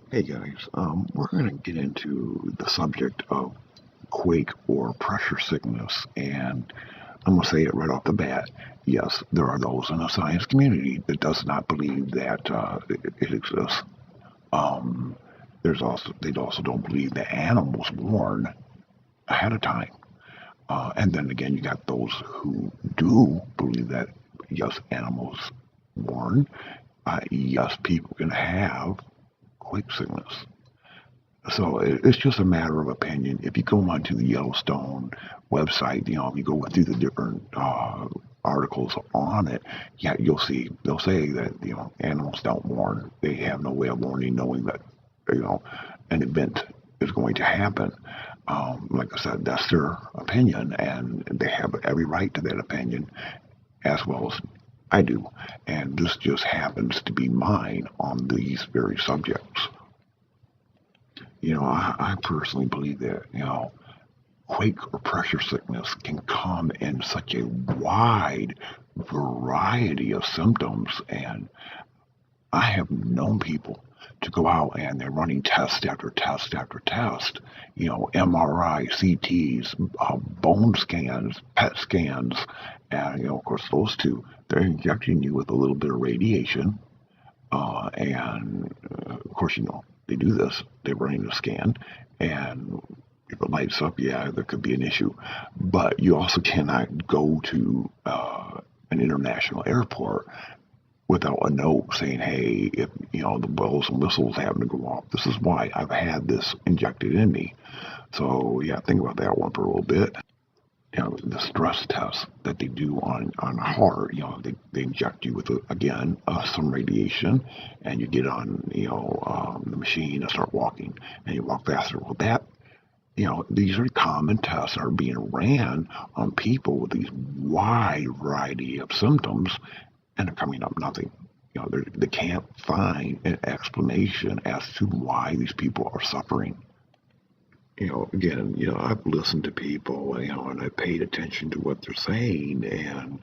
Hey guys, we're going to get into the subject of quake or pressure sickness, and I'm going to say it right off the bat. Yes, there are those in the science community that does not believe that it exists. Um, they also don't believe that animals warn ahead of time. And then again, you got those who do believe that yes, animals warn. Yes, people can have quake sickness. So it's just a matter of opinion. If you go onto the Yellowstone website, you go through the different articles on it, yeah, you'll see they'll say that animals don't warn. They have no way of warning, knowing that you know an event is going to happen. Like I said, that's their opinion, and they have every right to that opinion, as well as I do. And this just happens to be mine on these very subjects. I personally believe that, quake or pressure sickness can come in such a wide variety of symptoms. And I have known people to go out and they're running test after test after test, MRI, CTs, bone scans, PET scans. And, of course, those two, they're injecting you with a little bit of radiation. And of course, they do this. They're running a scan, and if it lights up, yeah, there could be an issue. But you also cannot go to an international airport without a note saying, "Hey, if the bells and whistles happen to go off, this is why I've had this injected in me." So yeah, think about that one for a little bit. The stress tests that they do on heart, they inject you with again some radiation, and you get on the machine and start walking, and you walk faster. Well, that these are common tests that are being ran on people with these wide variety of symptoms, and they're coming up nothing. They can't find an explanation as to why these people are suffering. Again, I've listened to people, and I paid attention to what they're saying. And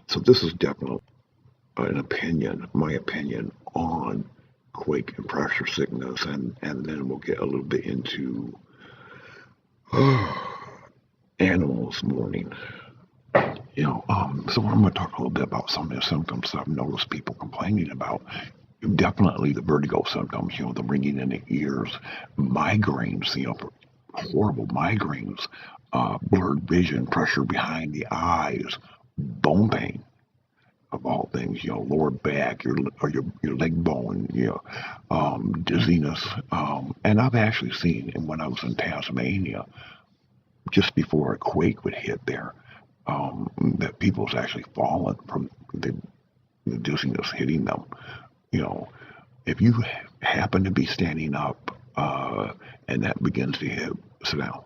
so this is definitely an opinion, my opinion on quake and pressure sickness. And then we'll get a little bit into animals mourning. So I'm going to talk a little bit about some of the symptoms that I've noticed people complaining about. Definitely the vertigo symptoms, the ringing in the ears, migraines, horrible migraines, blurred vision, pressure behind the eyes, bone pain of all things, lower back, your leg bone, dizziness. And I've actually seen, and when I was in Tasmania, just before a quake would hit there, that people's actually fallen from the dizziness hitting them. You know, if you happen to be standing up and that begins to hit, sit down.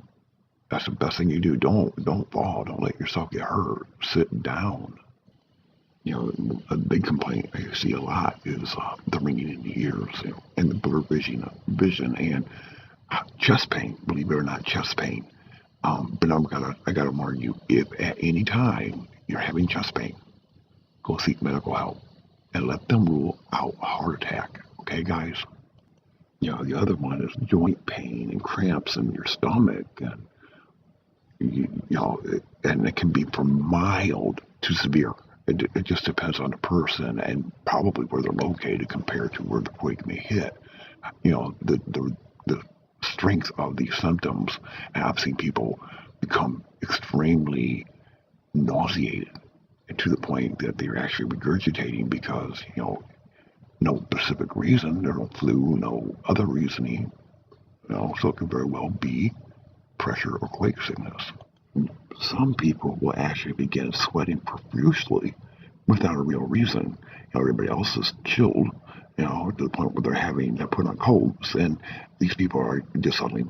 That's the best thing you do. Don't fall. Don't let yourself get hurt. Sit down. A big complaint I see a lot is the ringing in the ears, and the blurred vision, and chest pain. Believe it or not, chest pain. But I gotta warn you: if at any time you're having chest pain, go seek medical help and let them rule out a heart attack. Okay, guys. The other one is joint pain and cramps in your stomach, and and it can be from mild to severe. It just depends on the person and probably where they're located compared to where the quake may hit. The strength of these symptoms. And I've seen people become extremely nauseated to the point that they're actually regurgitating because no specific reason. There's no flu, no other reasoning. So it could very well be pressure or quake sickness. Some people will actually begin sweating profusely without a real reason. Everybody else is chilled, to the point where they're having to put on coats, and these people are just suddenly,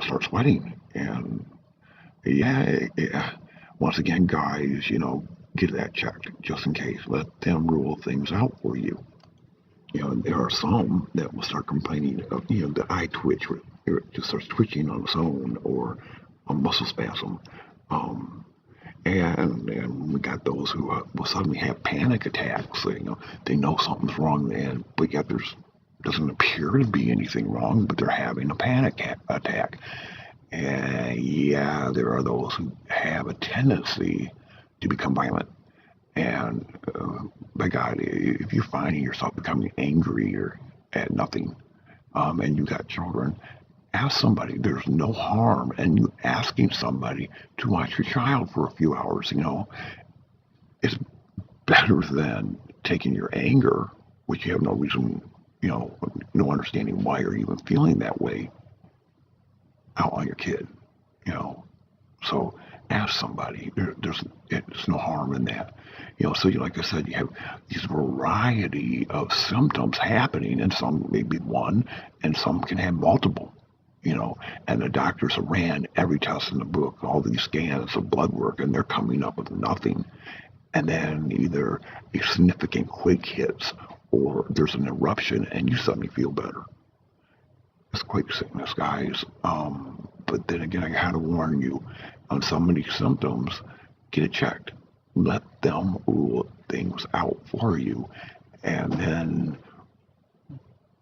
start sweating. And yeah, once again, guys, get that checked just in case. Let them rule things out for you. There are some that will start complaining of, the eye twitch, where it just starts twitching on its own, or a muscle spasm. Um, and we got those who will suddenly have panic attacks. They know something's wrong, but yet there's Doesn't appear to be anything wrong, but they're having a panic attack. And yeah, there are those who have a tendency to become violent. And by God, if you're finding yourself becoming angry or at nothing, and you got children, ask somebody. There's no harm in you asking somebody to watch your child for a few hours. It's better than taking your anger, which you have no reason, no understanding why you're even feeling that way, out on your kid. You know, so ask somebody. There's no harm in that. So like I said, you have these variety of symptoms happening, and some may be one, and some can have multiple. And the doctors ran every test in the book, all these scans of blood work, and they're coming up with nothing. And then either a significant quake hits or there's an eruption and you suddenly feel better. It's quake sickness, guys. But then again, I gotta warn you, on some of these symptoms, get it checked. Let them rule things out for you. And then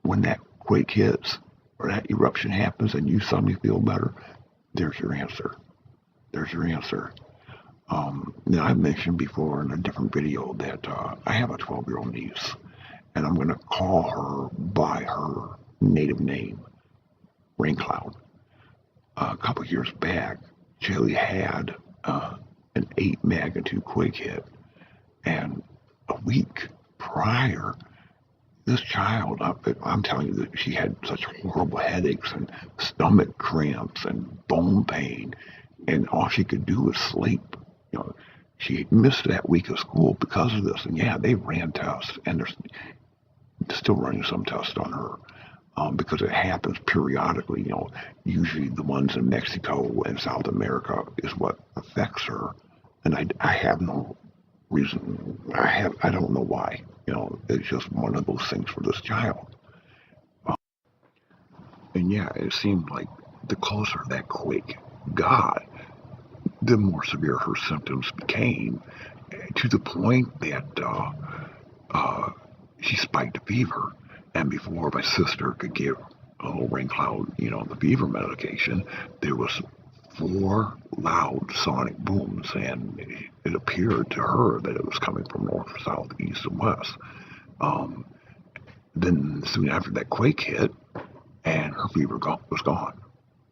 when that quake hits or that eruption happens and you suddenly feel better, there's your answer. There's your answer. Now, I've mentioned before in a different video that I have a 12-year-old niece, and I'm going to call her by her native name, Rain Cloud. A couple years back, Chile had an 8 magnitude quake hit, and a week prior, this child, I'm telling you that she had such horrible headaches and stomach cramps and bone pain, and all she could do was sleep. She missed that week of school because of this. And yeah, they ran tests, and they're still running some tests on her because it happens periodically. Usually the ones in Mexico and South America is what affects her. And I have no reason. I don't know why. It's just one of those things for this child. And yeah, it seemed like the closer that quake got, the more severe her symptoms became, to the point that she spiked a fever. And before my sister could give little Rain Cloud, the fever medication, there was 4 loud sonic booms, and it appeared to her that it was coming from north, south, east, and west. Then soon after that quake hit, and her fever was gone.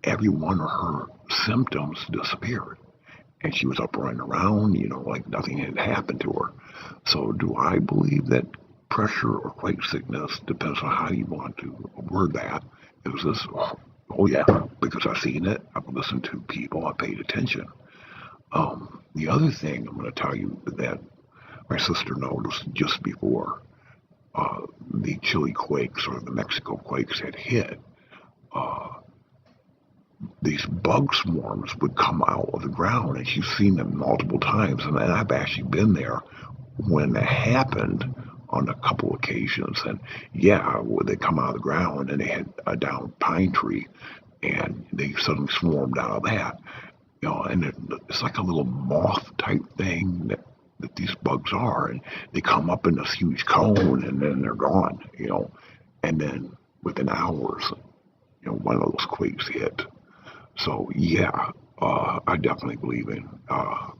Every one of her symptoms disappeared. And she was up running around, like nothing had happened to her. So do I believe that pressure or quake sickness, depends on how you want to word that, is this? Oh yeah, because I've seen it, I've listened to people, I've paid attention. The other thing I'm going to tell you that my sister noticed just before the Chile quakes or the Mexico quakes had hit, these bug swarms would come out of the ground, and she's seen them multiple times. And I've actually been there when that happened on a couple occasions. And yeah, they come out of the ground, and they had a downed pine tree, and they suddenly swarmed out of that. And it's like a little moth type thing that these bugs are, and they come up in this huge cone, and then they're gone. And then within hours, one of those quakes hit. So yeah, I definitely believe in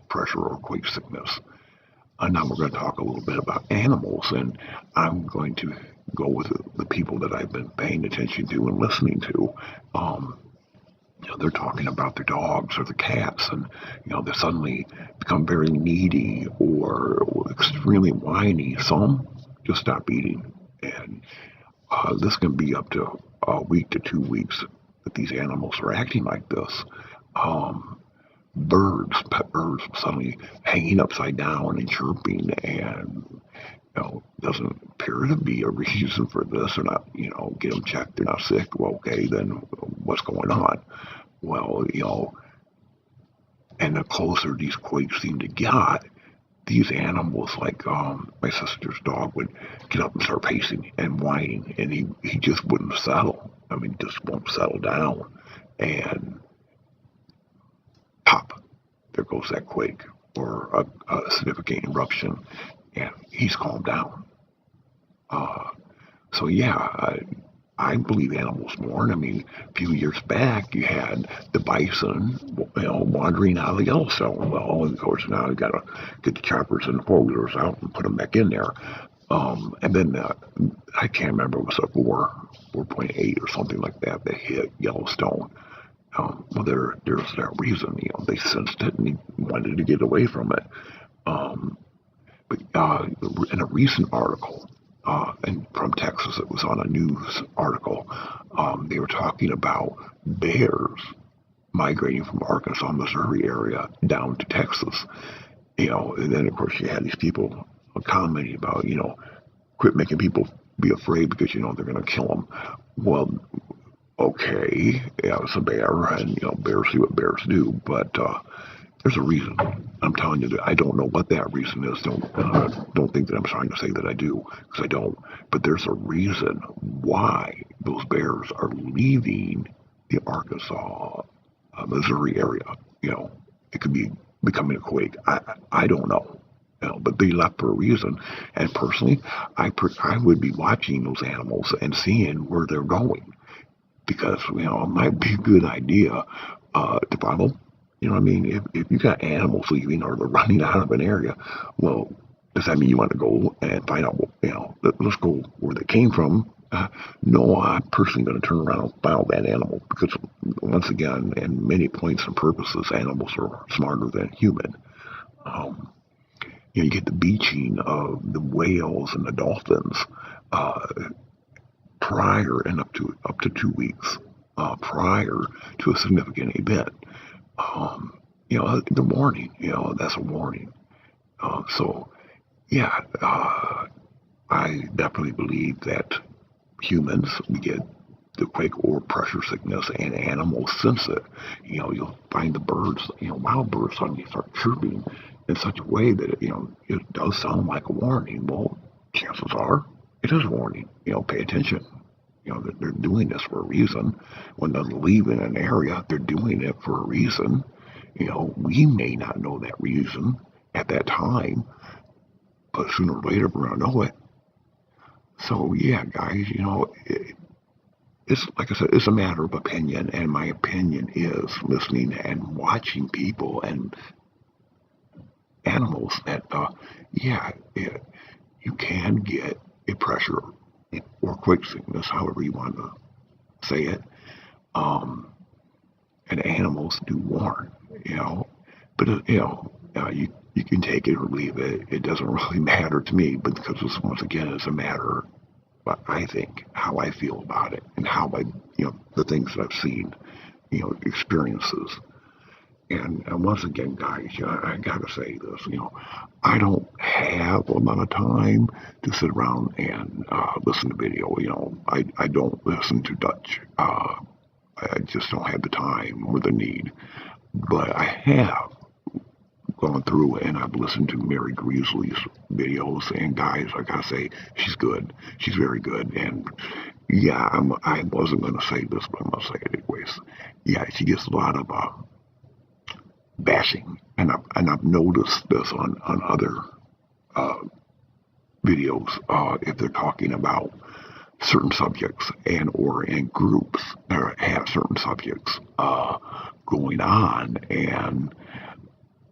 pressure or quake sickness. Now we're going to talk a little bit about animals, and I'm going to go with the people that I've been paying attention to and listening to. They're talking about their dogs or their cats, and they suddenly become very needy or extremely whiny. Some just stop eating, and this can be up to a week to 2 weeks that these animals are acting like this. Pet birds, suddenly hanging upside down and chirping, and doesn't appear to be a reason for this. Or not, get them checked, they're not sick. Well, okay, then what's going on? Well, and the closer these quakes seem to get, these animals, like my sister's dog, would get up and start pacing and whining, and he just wouldn't settle. I mean, just won't settle down. And pop, there goes that quake or a significant eruption, and he's calmed down. So yeah, I believe animals mourn. I mean, a few years back, you had the bison, wandering out of the Yellowstone. Well, of course, now you got to get the choppers and the four-wheelers out and put them back in there. And then I can't remember, it was a 4.8 or something like that that hit Yellowstone. Well, there's that reason, they sensed it and wanted to get away from it. But in a recent article, and from Texas, it was on a news article. They were talking about bears migrating from Arkansas, Missouri area down to Texas. And then of course you had these people commenting about, quit making people be afraid because they're going to kill them. Well, okay, yeah, it's a bear, and bears do what bears do, but there's a reason. I'm telling you that I don't know what that reason is. Don't think that I'm trying to say that I do, because I don't. But there's a reason why those bears are leaving the Arkansas, Missouri area. It could be becoming a quake. I don't know. But they left for a reason. And personally, I would be watching those animals and seeing where they're going, because it might be a good idea to follow. You know what I mean? If you got animals leaving or they're running out of an area, well, does that mean you want to go and find out, let's go where they came from? No, I'm personally going to turn around and follow that animal, because once again, in many points and purposes, animals are smarter than human. You get the beaching of the whales and the dolphins prior and up to 2 weeks prior to a significant event. The warning, that's a warning. So, yeah, I definitely believe that humans, we get the quake or pressure sickness, and animals sense it. You'll find the birds, wild birds suddenly start chirping in such a way that, it does sound like a warning. Well, chances are it is a warning. Pay attention. They're doing this for a reason. When they're leaving an area, they're doing it for a reason. We may not know that reason at that time, but sooner or later we're going to know it. So, yeah, guys, it's like I said, it's a matter of opinion, and my opinion is listening and watching people and animals that, you can get a pressure or quake sickness, however you want to say it. And animals do warn, but you can take it or leave it. It doesn't really matter to me, but because once again, it's a matter, I think, how I feel about it and how the things that I've seen, experiences. And once again, guys, I gotta say this, I don't have a lot of time to sit around and listen to video. I don't listen to Dutch. I just don't have the time or the need. But I have gone through and I've listened to Mary Greasley's videos, and guys, I gotta say, she's good. She's very good. And yeah, I wasn't gonna say this, but I'm gonna say it anyways. Yeah, she gets a lot of bashing, and I've noticed this on other videos, if they're talking about certain subjects and or in groups that have certain subjects going on, and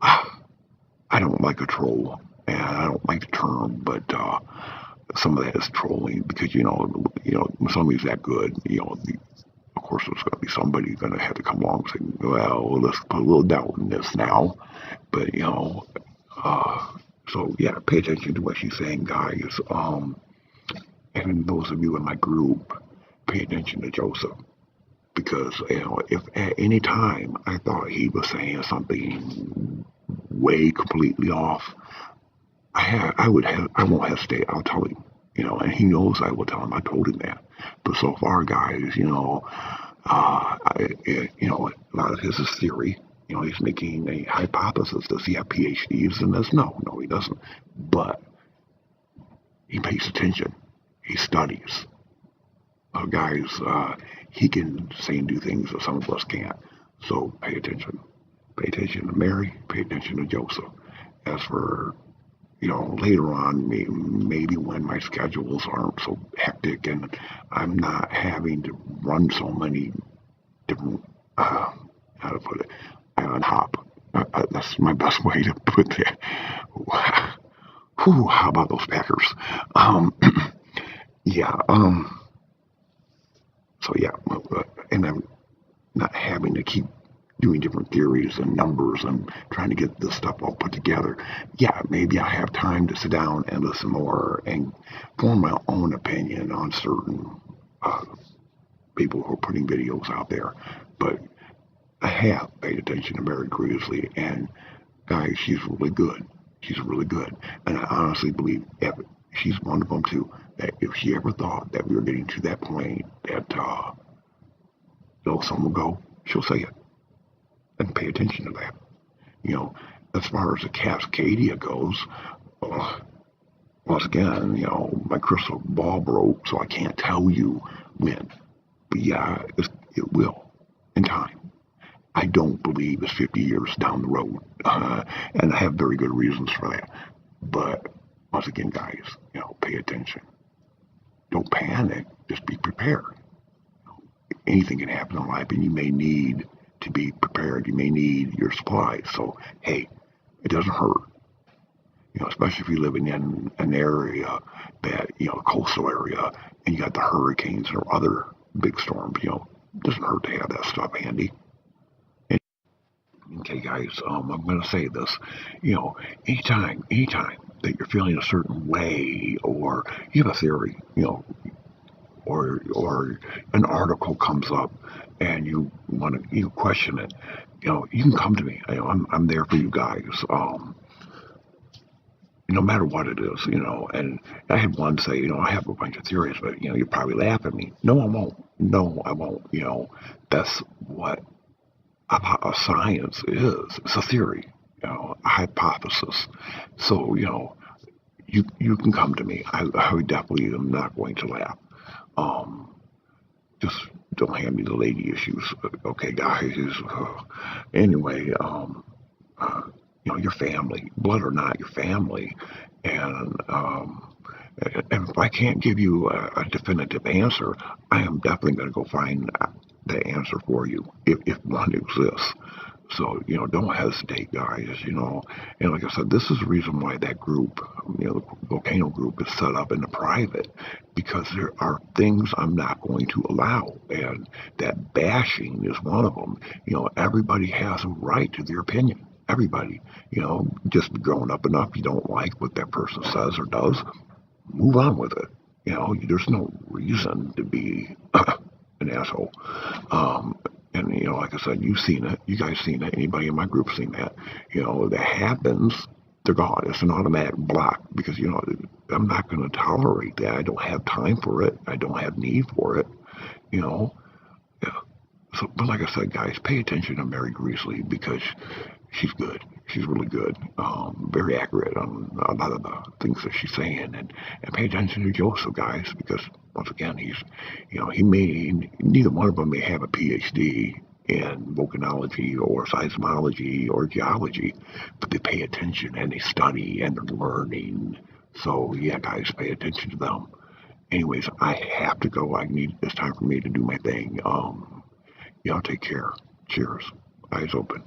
I don't like a troll, and I don't like the term, but some of that is trolling, because when somebody's that good, of course there's going to be somebody going to have to come along and say, well, let's put a little doubt in this now. But so yeah, pay attention to what she's saying, guys. And those of you in my group, pay attention to Joseph, because if at any time I thought he was saying something way completely off, I won't hesitate. I'll tell him, and he knows I will tell him. I told him that. But so far, guys, a lot of his is theory. He's making a hypothesis. Does he have PhDs in this? No, he doesn't. But he pays attention. He studies. Guys, he can say and do things that some of us can't. So pay attention. Pay attention to Mary. Pay attention to Joseph. As for, later on, maybe when my schedules aren't so hectic and I'm not having to run so many different, how to put it, on hop. That's my best way to put that. Whew, how about those Packers? Um, yeah. So yeah, and I'm not having to keep doing different theories and numbers and trying to get this stuff all put together. Yeah, maybe I have time to sit down and listen more and form my own opinion on certain uh, people who are putting videos out there. But I have paid attention to Mary Greasley, and guys, she's really good. She's really good, and I honestly believe if she's one of them too. That if she ever thought that we were getting to that point that someone will go, she'll say it and pay attention to that. You know, as far as the Cascadia goes, uh, once again, my crystal ball broke, so I can't tell you when. But yeah, it will in time. I don't believe it's 50 years down the road, and I have very good reasons for that. But once again, guys, pay attention. Don't panic. Just be prepared. Anything can happen in life, and you may need to be prepared. You may need your supplies. So, hey, it doesn't hurt. Especially if you're living in an area that, a coastal area, and you got the hurricanes or other big storms, it doesn't hurt to have that stuff handy. And, okay, guys, I'm going to say this, anytime that you're feeling a certain way or you have a theory, or an article comes up and you want to question it, you can come to me. I'm there for you guys. No matter what it is, and I had one say, I have a bunch of theories, but you probably laugh at me. No, I won't. No, I won't. That's what a science is. It's a theory, a hypothesis. So, you can come to me. I would definitely am not going to laugh. Um, just don't hand me the lady issues, okay, guys. Anyway, uh, your family, blood or not, your family, and and if I can't give you a definitive answer, I am definitely going to go find the answer for you if one exists. So, don't hesitate, guys, And like I said, this is the reason why that group, the volcano group is set up in the private, because there are things I'm not going to allow. And that bashing is one of them. Everybody has a right to their opinion. Everybody, just growing up enough, you don't like what that person says or does, move on with it. There's no reason to be an asshole. Um, and like I said, you've seen it. You guys seen it. Anybody in my group seen that? That happens. They're gone. It's an automatic block because I'm not going to tolerate that. I don't have time for it. I don't have need for it. Yeah. So, but like I said, guys, pay attention to Mary Greasley because she's good. She's really good. Very accurate on a lot of the things that she's saying, and pay attention to Joseph, guys, because once again, neither one of them may have a PhD in volcanology or seismology or geology, but they pay attention and they study and they're learning. So yeah, guys, pay attention to them. Anyways, I have to go. It's time for me to do my thing. Y'all take care. Cheers. Eyes open.